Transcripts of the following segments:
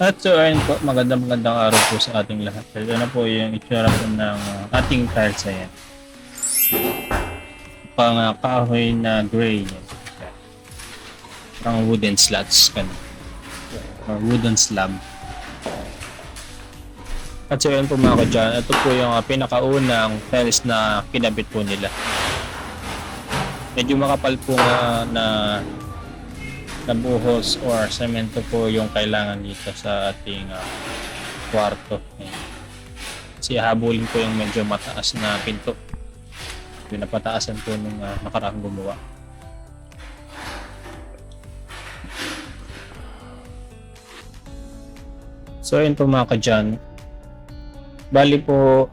At so ayun po, magandang araw po sa ating lahat. Ito na po yung itsura po ng ating tiles ayan. Pang kahoy na gray. Yan. Parang wooden slats kan or wooden slab. At so ayun po mga kadyan, ito po yung pinakaunang tiles na kinabit po nila. Medyo makapal po nga na buhos or semento po yung kailangan dito sa ating kwarto. Ayan. Kasi habulin po yung medyo mataas na pinto. Yung napataasan po nung nakaraang gumawa. So ayun po mga kadyan. Bali po,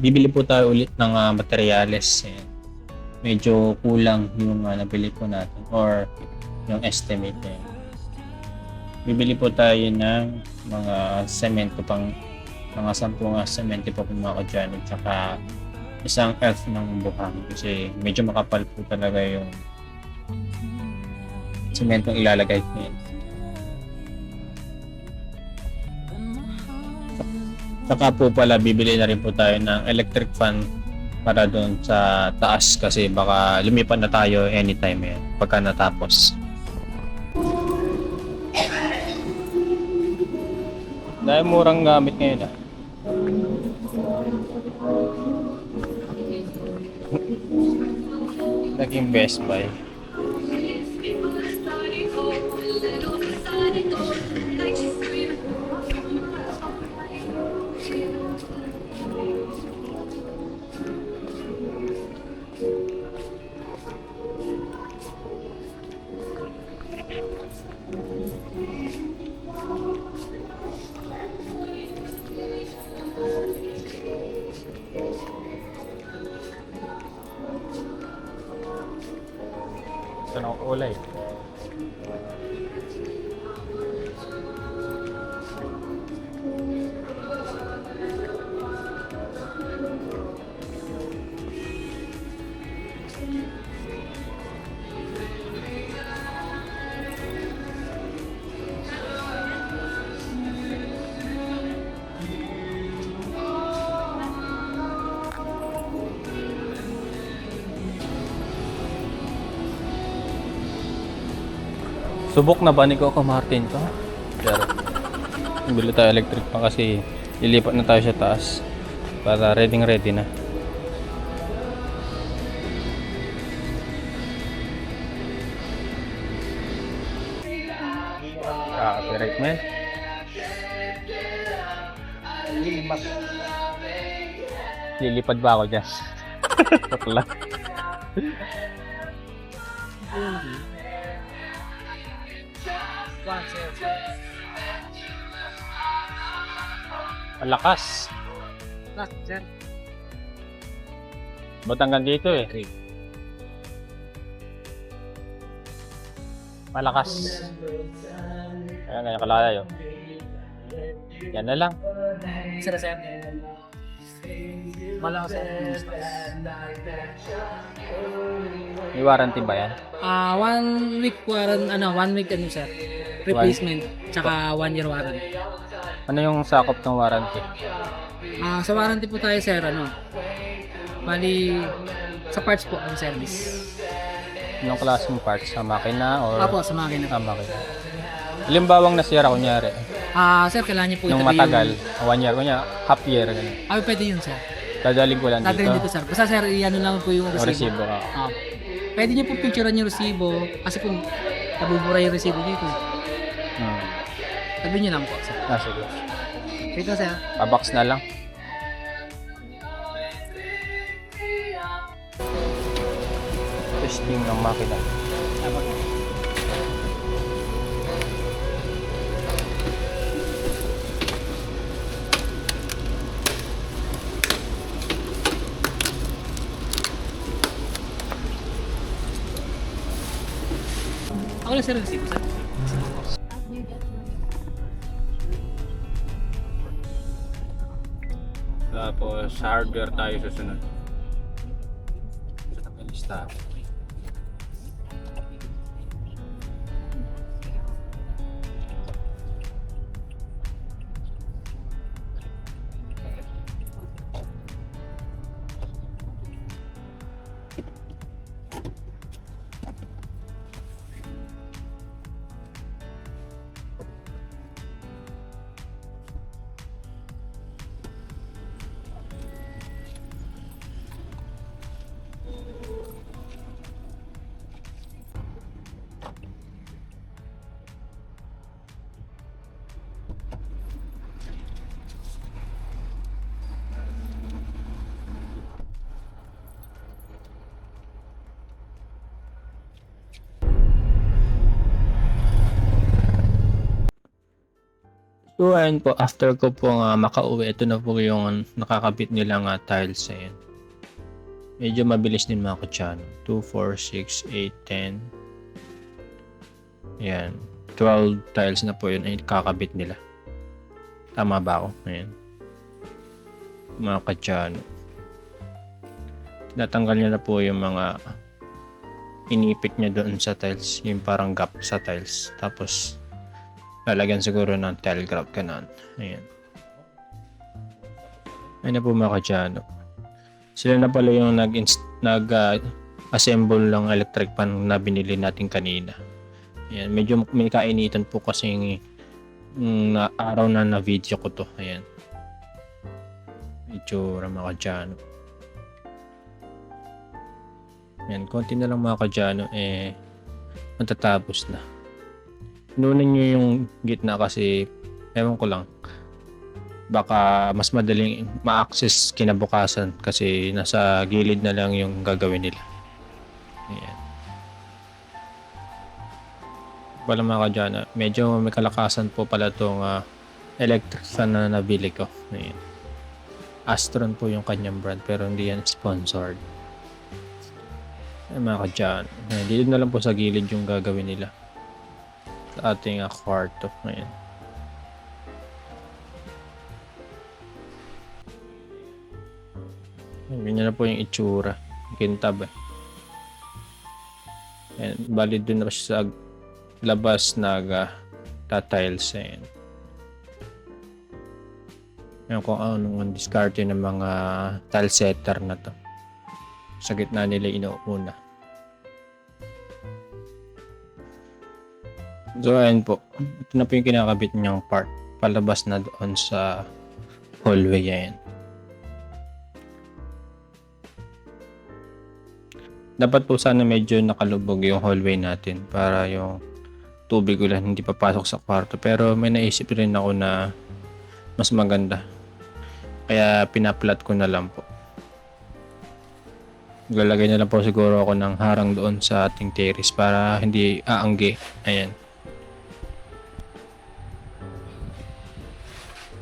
bibili po tayo ulit ng materyales. Ayan. Medyo kulang yung nabili po natin or yung estimate niya. Bibili po tayo ng mga semento pang mga 10 semento pa po mga kadyan at saka isang elf ng buhangin kasi medyo makapal po talaga yung sementong ilalagay niya. Saka po pala bibili na rin po tayo ng electric fan para doon sa taas kasi baka lumipat na tayo anytime yan pagka natapos. Dahil murang gamit ngayon Naging Best Buy. Ito na ang kulay. Subok na ba ni Coco Martin to? Pero bili tayo electric pa kasi lilipat na tayo sa taas para ready na. Copyright man. Lilipad ba ako dyan? Takla. Malakas. Sir. Ba't hanggang dito eh? Malakas. Ayan, ganyan kalayo. Yan na lang. Sir. Malakas sir. May warranty ba yan? 1 week warranty, 1 week sir. Replacement, tsaka 1 year warranty. Ano yung sakop ng warranty? Sa warranty po tayo sir, bali, sa parts po ang service. Anong klaseng parts? Sa makina or? Apo, sa makina. Makina. Halimbawang nasira kunyari. Sir, kailangan niyo po Nung itabi matagal, 1 year, half year. Ganun. Pwede yun sir. Dadaling ko lang Dadalhin dito. dito sir. Basta sir, lang po yung O resibo. resibo ka. Pwede niyo po picturean yung resibo kasi kung nabubura yung resibo dito. Tabi niyo lang po sir. Sige. Dito sir. Pabox na lang. Testing ng makina. Ako lang sir ang resibo sir. Tapos hardware tayo susunod. Sa may lista. So, ayun po, after ko po nga makauwi, ito na po yung nakakabit nilang tiles. Ayan. Medyo mabilis din mga kutsano. 2, 4, 6, 8, 10. Ayan. 12 tiles na po yun ay kakabit nila. Tama ba ako? Ayan. Mga kutsano. Natanggal niya na po yung mga inipit niya doon sa tiles. Yung parang gap sa tiles. Tapos, lalagyan siguro ng tile grab kanan. Ayan. Ayun na po mga kutsano. Sila na pala yung nag-assemble ng electric fan na binili natin kanina. Ayan, medyo may kainitan po kasi na araw na video ko to. Ayan. Itsura mga kadyano. Ayan, konti na lang mga kadyano matatapos na. Nunin nyo yung gitna kasi ewan ko lang. Baka mas madaling ma-access kinabukasan kasi nasa gilid na lang yung gagawin nila. Ayan. Wala mga kadyano. Medyo may kalakasan po pala itong electric fan na nabili ko. Ayan. Astron po yung kanyang brand pero hindi yan sponsored. Ayan mga kadyano. Dito na lang po sa gilid yung gagawin nila. Sa ating kwarto. Ayan. Ganyan na po yung itsura. Kintab eh. Ayan, bali dun na siya sa labas nag-tiles. Ayan. Ayan kung anong discard ng mga tile setter na to. Sa gitna nila inuuna. So ayan po. Ito na po yung kinakabit niyang part. Palabas na doon sa hallway. Ayan. Dapat po sana medyo nakalubog yung hallway natin para yung tubig ulan hindi papasok sa kwarto. Pero may naisip rin ako na mas maganda. Kaya pinaplat ko na lang po. Lalagay na lang po siguro ako ng harang doon sa ating terrace para hindi aanggi. Ayan.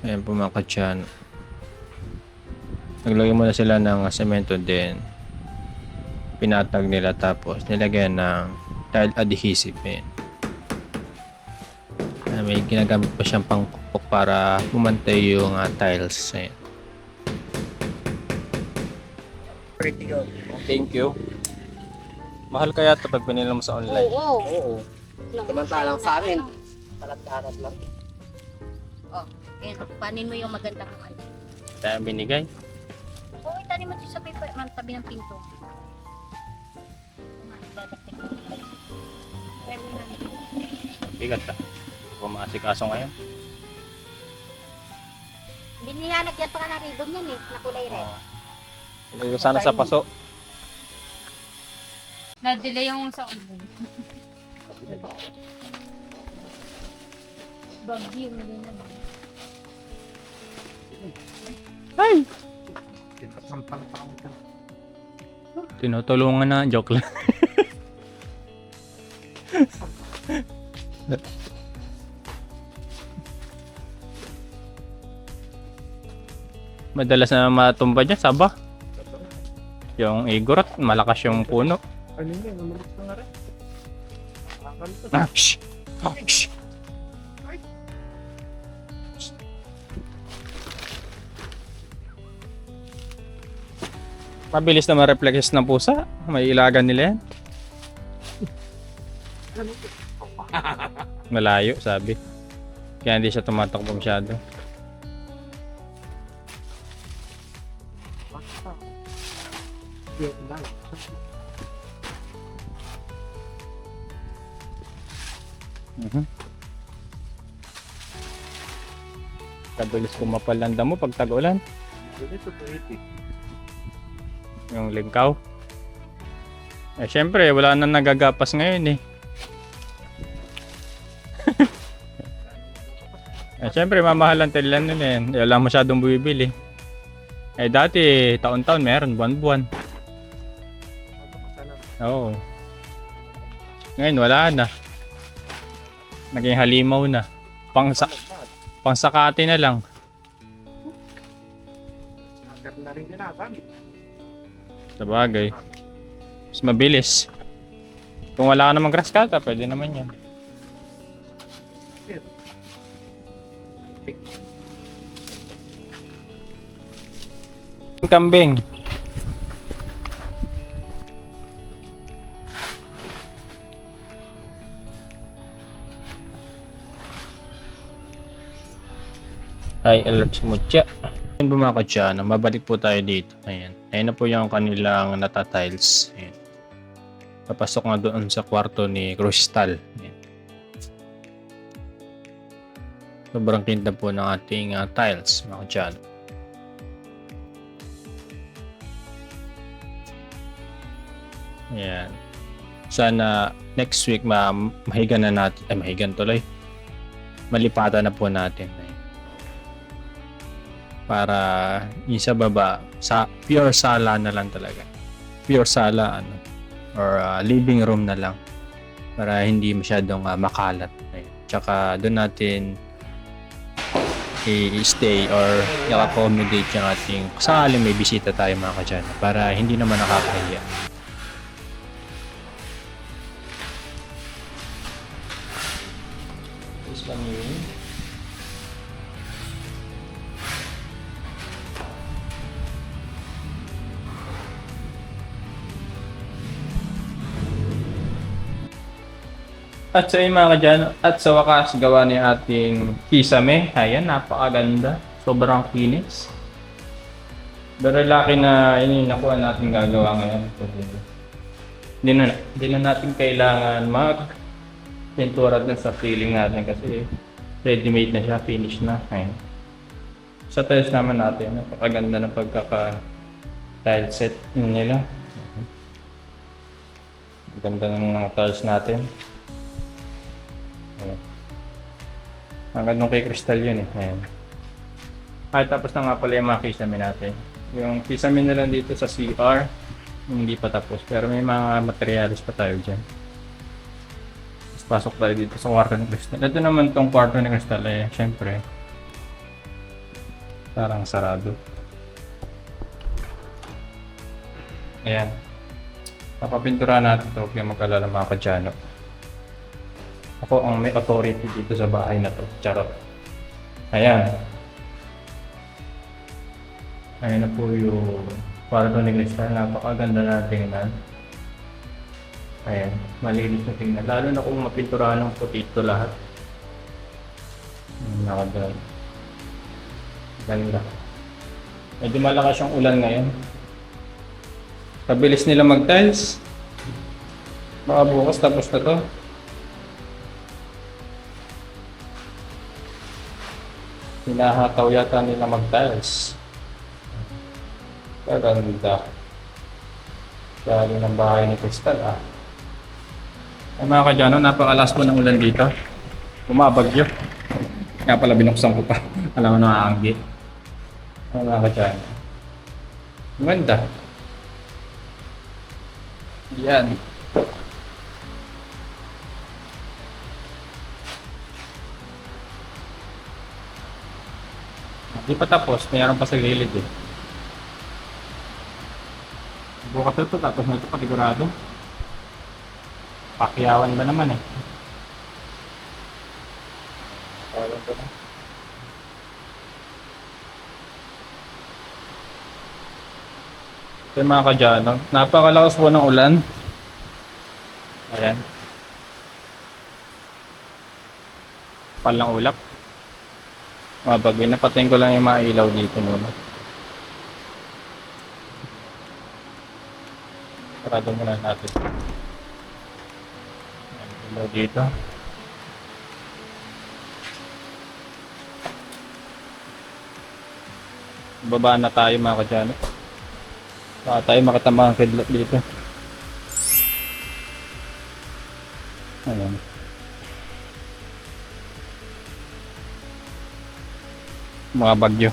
Ayan po mga katsyan. Naglagay muna sila ng semento din. Pinatag nila tapos nilagyan ng tile adhesive. Ayan. May ginagamit pa siyang pangkupok para bumantay yung tiles. Ayan. Thank you. Mahal kaya ito pag binili mo sa online? Oo. Samantalang sa amin, talat-talat lang. Oh, panin mo yung magandang ano. Kaya binigay. Oo, itanin mo dito sa paper, tabi ng pinto. Bigat ah. Pumasikaso ngayon. Binihanag yan pa ka na ribbon yan eh, na kulay red. Ilagay ko sana sa paso. Na-delay yung sa online. Bagyo na din naman. Ay! Tinutulungan na. Joke lang. Madalas na matumba dyan, saba. Yung igorot, malakas yung puno. Ano yun? Namalis na nga rin. Aksh! Aksh! Mabilis na ma-reflex ng pusa. May ilagan nila yan. Malayo, sabi. Kaya hindi siya tumatakbo masyado. Kabilis kumapal ang damo pag tag-ulan. Yung lingkaw. Syempre, wala na nagagapas ngayon eh. Syempre, mamahal ang tilan nila yan. Wala masyadong bumibili. Dati, taon-taon meron, buwan-buwan. Oo. Ngayon, wala na. Naging halimaw na. Pangsakate na lang. Na rin din natin. Sabagay. Mas mabilis. Kung wala ka namang grass cutter, pwede naman yan. Kambing. High alert sa mutya. Ayun po mga kadyano, mabalik po tayo dito. Ayan. Ayan na po yung kanilang nata-tiles. Ayan. Papasok nga doon sa kwarto ni Crystal. Ayan. Sobrang kinda po ng ating tiles mga kadyano. Ayan. Sana next week mahigan na natin. Ay, mahigan tuloy. Malipatan na po natin. Ayan. Para yung sa baba, sa pure sala na lang talaga. Pure sala or living room na lang. Para hindi masyadong makalat. Ayan. Tsaka doon natin i-stay or i-accommodate yung ating sakaling may bisita tayo mga kadyan para hindi naman nakakahiya. This one yun. At sa mga kadyan, at sa wakas gawa ni ating kisame. Ayan, napakaganda. Sobrang kinis. Pero laki na yun yung nakuha natin gagawa ngayon. Hindi na natin kailangan pintura din sa ceiling natin kasi ready-made na siya, finish na. Ayan. Sa tiles naman natin, napakaganda ng pagkaka-tile set nila. Ganda ng mga tiles natin. Ayan. Ang gandong kay Crystal yun eh. Ayan. Ay, tapos na nga pala yung mga kisame natin. Yung kisame na lang dito sa CR, hindi pa tapos. Pero may mga materials pa tayo dyan. Tapos pasok tayo dito sa kwarto ni Crystal. Ito naman tong kwarto ni Crystal eh, syempre. Parang sarado. Ayan. Papapintura natin ito kaya mag-alala mga kadyano. Ako ang may authority dito sa bahay na to. Charot. Ayan. Ayan na po yung kwarto ni Crystal. Napakaganda na tingnan. Ayan. Malinis na tingnan. Lalo na kung mapinturahan ng puti ito lahat. Nakaganda. Ganda. Medyo malakas yung ulan ngayon. Kabilis nila mag-tiles. Baka bukas tapos na to. Hinahataw yata nila mag-tiles. Kaganda. Lalo ng bahay ni Crystal Ay mga kadyano, napakalas po ng ulan dito. Bumabagyo. Kaya pala binuksan ko pa. Alam mo nakakaanggi. Ay mga kadyano. Ganda. Yan. Hindi pa tapos, mayroon pa sa gilid eh. Bukas ito, tapos na ito patigurado. Pakiyawan ba naman eh. Ito yung mga kadyano. Napakalakas po ng ulan. Ayan. Palang ulap. Mabagay na, patayin ko lang yung mga ilaw dito muna. Sarado muna natin. Ayan, ilaw dito. Baba na tayo mga kadyano. Baka tayo makatama ang kidlat dito. Ayan. Mga bagyo.